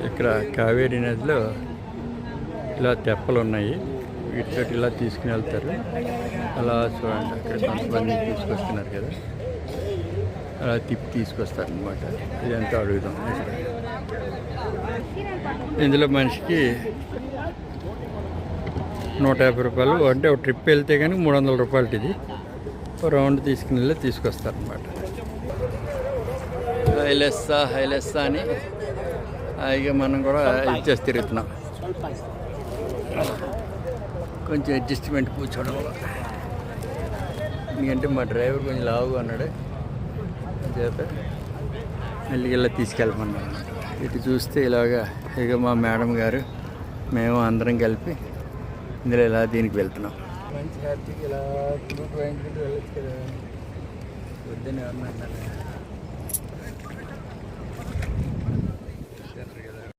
ఇక్కడ కావేరీ నదిలో ఇలా తెప్పలు ఉన్నాయి, వీటితో ఇలా తీసుకుని వెళ్తారు. అలా చూడండి, అక్కడ కొంతమంది తీసుకొస్తున్నారు కదా, అలా తిప్పి తీసుకొస్తారు అనమాట. ఇదంతా అడుగుదాం. ఇందులో మనిషికి 150 రూపాయలు, అంటే ఒక ట్రిప్ వెళ్తే కానీ 300 రూపాయలు. ఇది రౌండ్ తీసుకుని వెళ్ళి తీసుకొస్తారనమాట. హైలెస్సా అని ఇక మనం కూడా ఇచ్చేసి తిరుగుతున్నాం. కొంచెం అడ్జస్ట్మెంట్ కూర్చోవడం వల్ల, ఎందుకంటే మా డ్రైవర్ కొంచెం లావుగా ఉన్నాడు, చేత మెల్లిగల్లా తీసుకెళ్ళమన్నాడు. ఇటు చూస్తే ఇలాగా ఇక మా మేడం గారు మేము అందరం కలిపి ఇందులో ఇలా దీనికి వెళ్తున్నాం. మంచి హ్యాపీగా ఇలా వెళ్ళొచ్చు కదా, వద్దని అన్నారు.